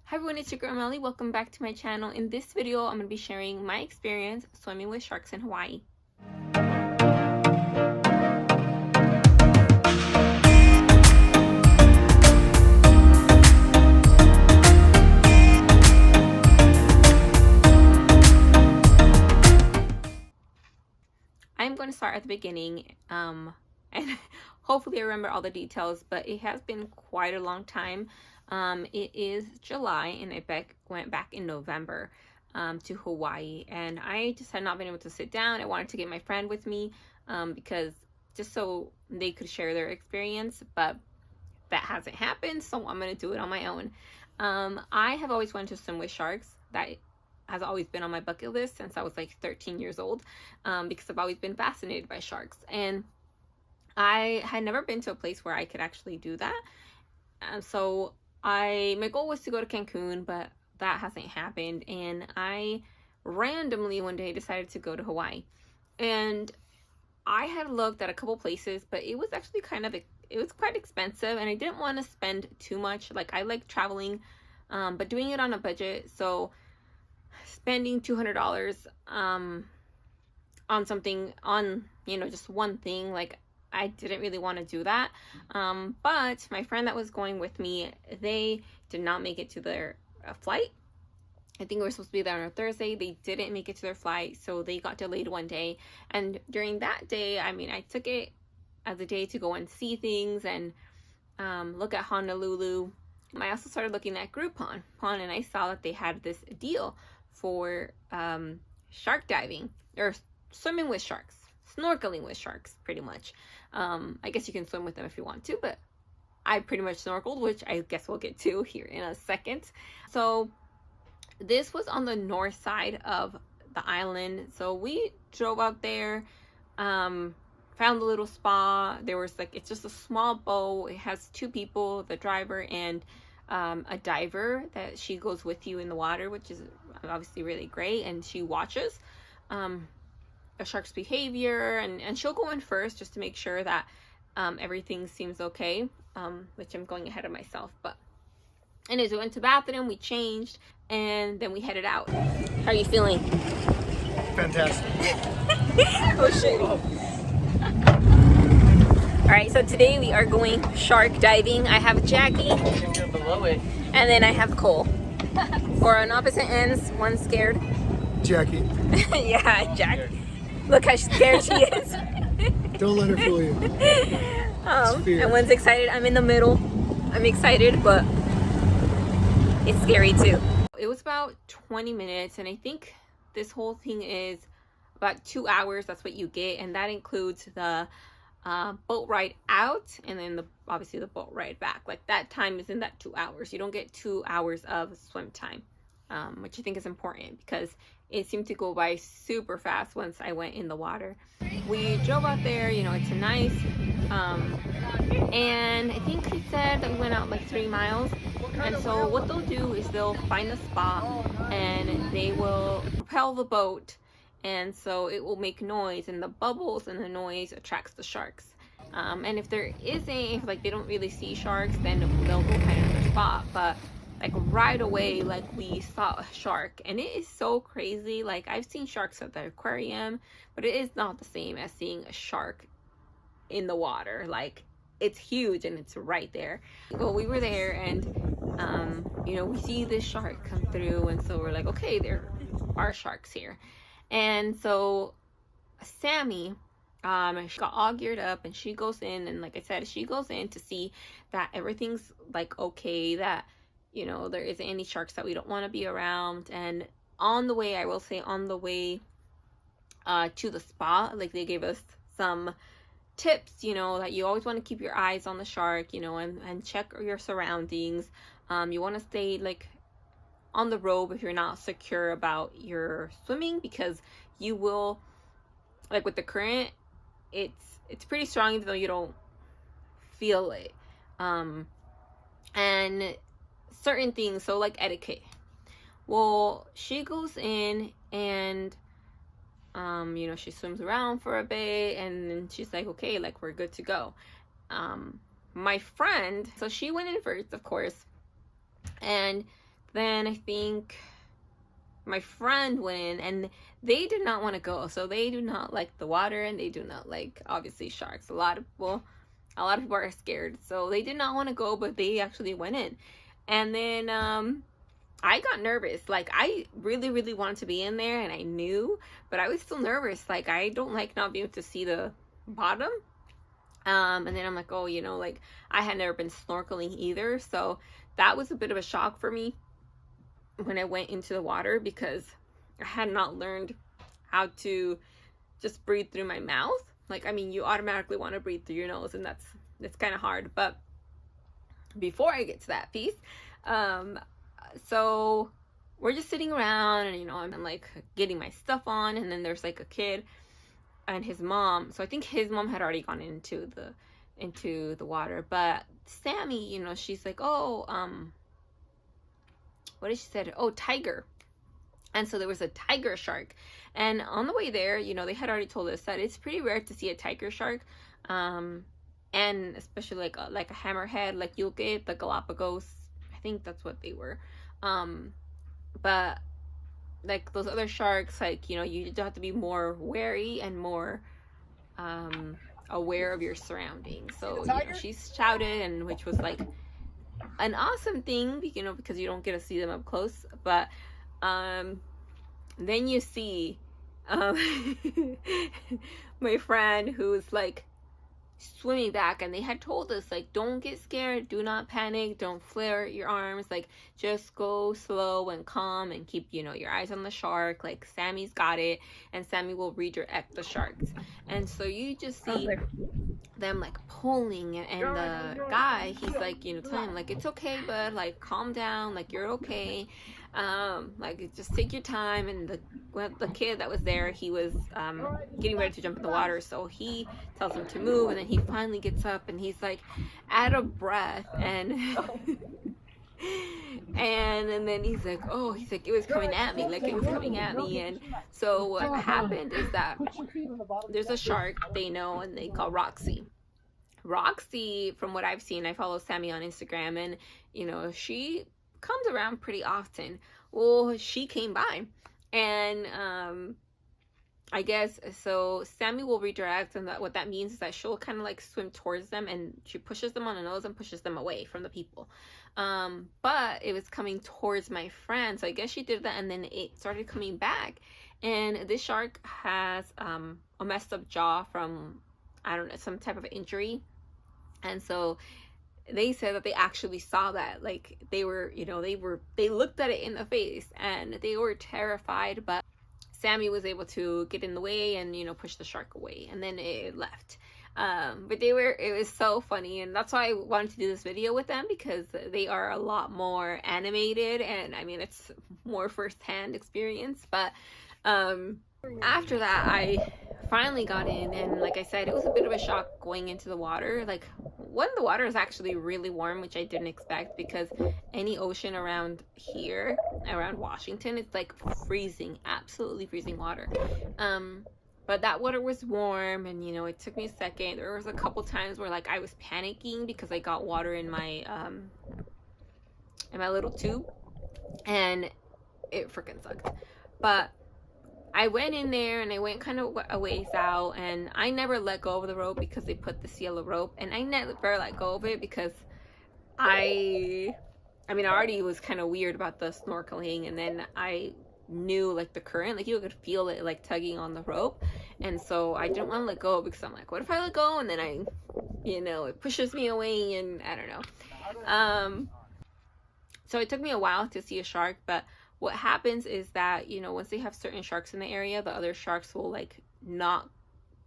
Hi everyone, it's your girl Melly. Welcome back to my channel. In this video, I'm going to be sharing my experience swimming with sharks in Hawaii. I'm going to start at the beginning and hopefully I remember all the details, but it has been quite a long time. It is July and I went back in November to Hawaii, and I just had not been able to sit down. I wanted to get my friend with me because just so they could share their experience, but that hasn't happened, so I'm going to do it on my own. I have always wanted to swim with sharks. That has always been on my bucket list since I was like 13 years old because I've always been fascinated by sharks, and I had never been to a place where I could actually do that. So my goal was to go to Cancun, but that hasn't happened, and I randomly one day decided to go to Hawaii. And I had looked at a couple places, but it was actually it was quite expensive, and I didn't want to spend too much. Like, I like traveling, but doing it on a budget. So spending $200 on something, just one thing, like, I didn't really want to do that. But my friend that was going with me, they did not make it to their flight. I think we were supposed to be there on a Thursday. They didn't make it to their flight, so they got delayed one day. And during that day, I took it as a day to go and see things and look at Honolulu. I also started looking at Groupon, and I saw that they had this deal for shark diving, or swimming with sharks, snorkeling with sharks, pretty much. I guess you can swim with them if you want to, but I pretty much snorkeled, which I guess we'll get to here in a second. So this was on the north side of the island. So we drove out there, found a little spa. There was it's just a small boat. It has two people, the driver and a diver, that she goes with you in the water, which is obviously really great. And she watches a shark's behavior, and she'll go in first just to make sure that everything seems okay, which I'm going ahead of myself. But anyways, we went to the bathroom, we changed, and then we headed out. How are you feeling? Fantastic. Oh shit. Alright, so today we are going shark diving. I have Jackie, Below it. and then I have Cole. We're on opposite ends. One's scared. Jackie, Yeah, Jack. Look how scared she is. don't let her fool you. Fear. And one's excited. I'm in the middle. I'm excited, but it's scary too. It was about 20 minutes, and I think this whole thing is about 2 hours. That's what you get, and that includes the boat ride out, and then obviously the boat ride back. Like, that time is in that 2 hours. You don't get 2 hours of swim time, which I think is important because it seemed to go by super fast once I went in the water. We drove out there, it's a nice, and I think he said that we went out like 3 miles. And so what they'll do is they'll find a spot and they will propel the boat, and so it will make noise, and the bubbles and the noise attracts the sharks. And if they don't really see sharks, then they'll go find another spot. But like right away, like, we saw a shark, and it is so crazy. Like, I've seen sharks at the aquarium, but it is not the same as seeing a shark in the water. Like, it's huge and it's right there. Well, we were there, and we see this shark come through, and so we're like, okay, there are sharks here. And so Sammy, she got all geared up, and she goes in, and like I said, she goes in to see that everything's like okay, that there isn't any sharks that we don't want to be around. And on the way, I will say, on the way to the spa, like, they gave us some tips, that you always want to keep your eyes on the shark, and check your surroundings. You want to stay like on the rope if you're not secure about your swimming, because you will, like, with the current, it's pretty strong even though you don't feel it. And certain things, so like etiquette. Well, she goes in and she swims around for a bit, and then she's like, okay, like, we're good to go. My friend, so she went in first, of course, and then I think my friend went in, and they did not want to go. So they do not like the water, and they do not like, obviously, sharks. A lot of people are scared, so they did not want to go, but they actually went in. And then I got nervous. Like, I really, really wanted to be in there, and I knew, but I was still nervous. Like, I don't like not being able to see the bottom. And then I'm like, oh, you know, like, I had never been snorkeling either, so that was a bit of a shock for me when I went into the water, because I had not learned how to just breathe through my mouth. Like, I mean, you automatically want to breathe through your nose, and that's kind of hard. But before I get to that piece, so we're just sitting around, and, you know, I'm like getting my stuff on, and then there's like a kid and his mom. So I think his mom had already gone into the water, but Sammy, you know, she's like, oh, what did she say? Oh, tiger. And so there was a tiger shark, and on the way there, you know, they had already told us that it's pretty rare to see a tiger shark, and especially like a hammerhead, like you'll get the Galapagos. I think that's what they were. But like those other sharks, like, you know, you have to be more wary and more aware of your surroundings. So, you know, she shouted, and which was like an awesome thing, you know, because you don't get to see them up close. But then you see my friend who's like swimming back, and they had told us, like, don't get scared, do not panic, don't flare your arms, like, just go slow and calm and keep, you know, your eyes on the shark. Like, Sammy's got it, and Sammy will redirect the sharks. And so you just see them like pulling, and the guy, he's like, you know, telling him, like, it's okay, bud, like, calm down, like, you're okay, like, just take your time. And the kid that was there, he was getting ready to jump in the water, so he tells him to move, and then he finally gets up, and he's like out of breath, and and then he's like, oh, he's like, it was coming at me, like, it was coming at me. And so what happened is that there's a shark they know, and they call Roxy. Roxy, from what I've seen, I follow Sammy on Instagram, and, you know, she comes around pretty often. Well, she came by, and I guess, so Sammy will redirect, and what that means is that she'll kind of like swim towards them, and she pushes them on the nose and pushes them away from the people. But it was coming towards my friend, so I guess she did that, and then it started coming back. And this shark has a messed up jaw from, I don't know, some type of injury. And so they said that they actually saw that, like, they were, you know, they looked at it in the face, and they were terrified, but Sammy was able to get in the way and, you know, push the shark away, and then it left. But it was so funny, and that's why I wanted to do this video with them, because they are a lot more animated, and I mean, it's more first-hand experience. But after that, I finally got in, and like I said, it was a bit of a shock going into the water. Like, one, the water is actually really warm, which I didn't expect, because any ocean around here, around Washington, it's like freezing, absolutely freezing water. But that water was warm, and, you know, it took me a second. There was a couple times where, like, I was panicking because I got water in my little tube, and it freaking sucked. But I went in there, and I went kind of a ways out, and I never let go of the rope because they put this yellow rope, and I never let go of it because I mean, I already was kind of weird about the snorkeling, and then I knew, like, the current, like, you could feel it, like, tugging on the rope, and so I didn't want to let go, because I'm like, what if I let go, and then I, you know, it pushes me away, and I don't know. So it took me a while to see a shark, but what happens is that, you know, once they have certain sharks in the area, the other sharks will, like, not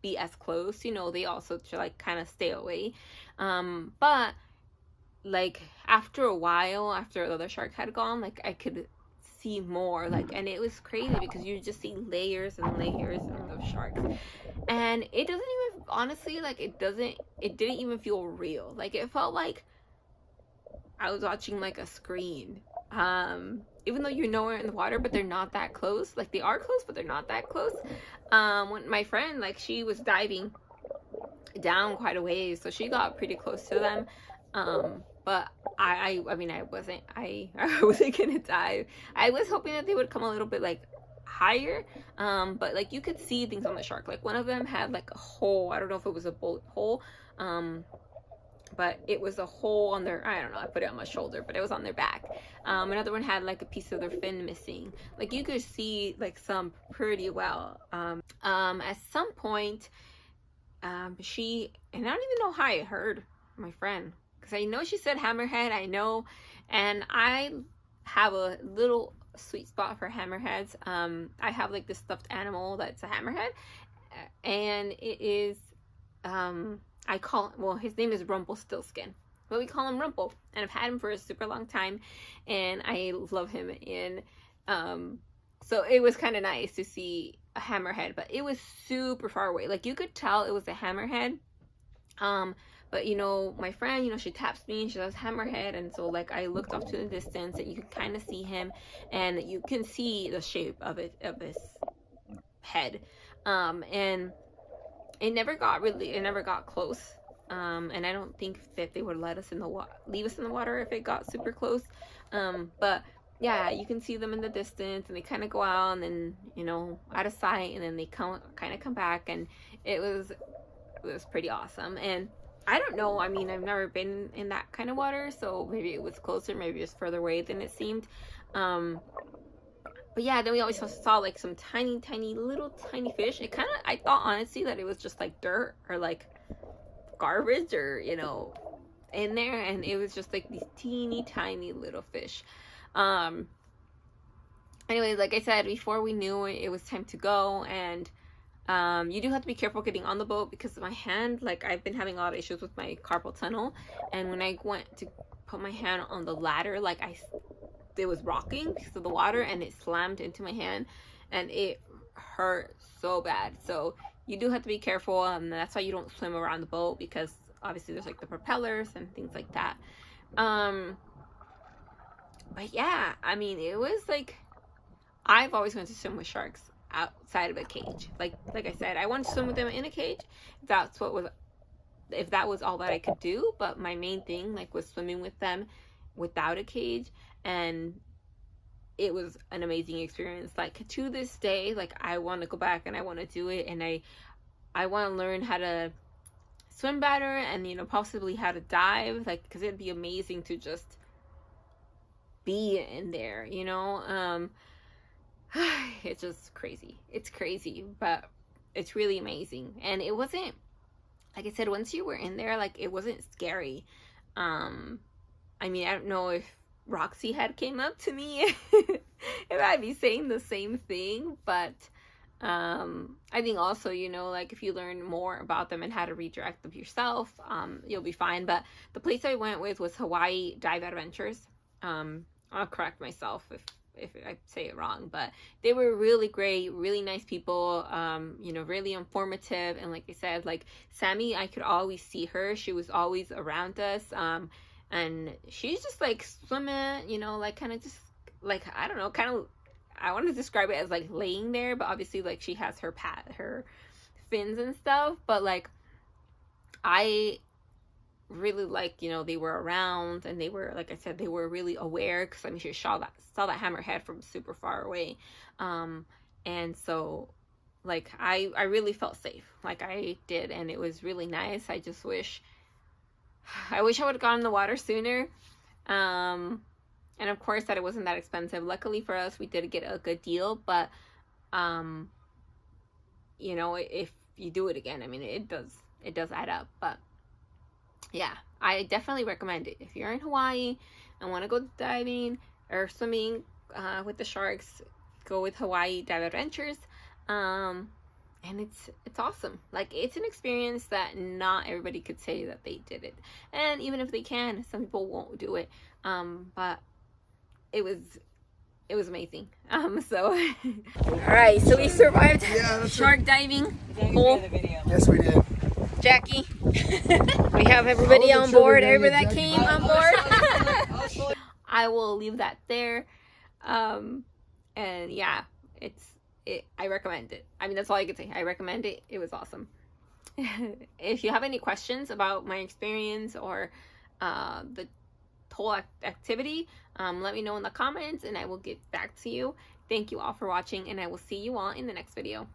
be as close, you know, they also should, like, kind of stay away. But, like, after a while, after the other shark had gone, like, I could see more, like, and it was crazy because you just see layers and layers of sharks, and it doesn't even, honestly, like, it didn't even feel real. Like, it felt like I was watching, like, a screen, even though you're nowhere in the water, but they're not that close. Like, they are close, but they're not that close. When my friend, like, she was diving down quite a ways, so she got pretty close to them, but I mean, I wasn't gonna dive. I was hoping that they would come a little bit like higher, but like you could see things on the shark. Like one of them had like a hole. I don't know if it was a bullet hole, but it was a hole on their, I don't know, I put it on my shoulder, but it was on their back. Another one had like a piece of their fin missing. Like you could see like some pretty well. At some point, she, and I don't even know how I heard my friend, because I know she said hammerhead, I know, and I have a little sweet spot for hammerheads. I have like this stuffed animal that's a hammerhead, and it is, I call, well, his name is Rumpelstiltskin, but we call him Rumple, and I've had him for a super long time, and I love him. And so it was kind of nice to see a hammerhead, but it was super far away. Like you could tell it was a hammerhead. But you know, my friend, you know, she taps me and she says hammerhead, and so like I looked off to the distance and you can kind of see him, and you can see the shape of his head. And it never got close. And I don't think that they would let us leave us in the water if it got super close. But yeah, you can see them in the distance, and they kind of go out, and then, you know, out of sight, and then they come back, and it was pretty awesome. And I don't know, I mean, I've never been in that kind of water, so maybe it was closer, maybe it's further away than it seemed. But yeah, then we always saw like some tiny little fish. It kind of, I thought honestly that it was just like dirt or like garbage, or, you know, in there, and it was just like these teeny tiny little fish. Anyways, like I said, before we knew it was time to go, and you do have to be careful getting on the boat, because my hand, like I've been having a lot of issues with my carpal tunnel, and when I went to put my hand on the ladder, like it was rocking because of the water, and it slammed into my hand, and it hurt so bad. So you do have to be careful, and that's why you don't swim around the boat, because obviously there's like the propellers and things like that. But yeah, I mean, it was like, I've always wanted to swim with sharks outside of a cage. Like I said, I wanted to swim with them in a cage. If that was all that I could do. But my main thing, like, was swimming with them without a cage, and it was an amazing experience. Like, to this day, like, I want to go back and I want to do it, and I want to learn how to swim better, and, you know, possibly how to dive, like, because it'd be amazing to just be in there, you know. It's just crazy. It's crazy, but it's really amazing. And it wasn't, like I said, once you were in there, like, it wasn't scary. I mean, I don't know if Roxy had came up to me if I'd be saying the same thing, but I think also, you know, like, if you learn more about them and how to redirect them yourself, you'll be fine. But the place I went with was Hawaii Dive Adventures. I'll correct myself if I say it wrong, but they were really great, really nice people, you know, really informative. And like I said, like, Sammy, I could always see her. She was always around us. And she's just like swimming, you know, like, kind of just like, I don't know, kind of, I want to describe it as like laying there, but obviously, like, she has her fins and stuff. But like, I really, like, you know, they were around, and they were, like I said, they were really aware, because I mean, she saw that hammerhead from super far away. And so, like, I really felt safe, like I did, and it was really nice. I wish I would have gone in the water sooner. And of course that it wasn't that expensive. Luckily for us, we did get a good deal, but you know, if you do it again, I mean, it does add up. But yeah, I definitely recommend it. If you're in Hawaii and want to go diving or swimming with the sharks, go with Hawaii Dive Adventures. And it's awesome. Like, it's an experience that not everybody could say that they did it. And even if they can, some people won't do it. But it was amazing. So all right, so we survived shark diving hole. Yes, we did. Jackie, we have everybody on board. Everybody that came on board. I will leave that there. And yeah, I recommend it. I mean, that's all I can say. I recommend it. It was awesome. If you have any questions about my experience or the whole activity, let me know in the comments and I will get back to you. Thank you all for watching, and I will see you all in the next video.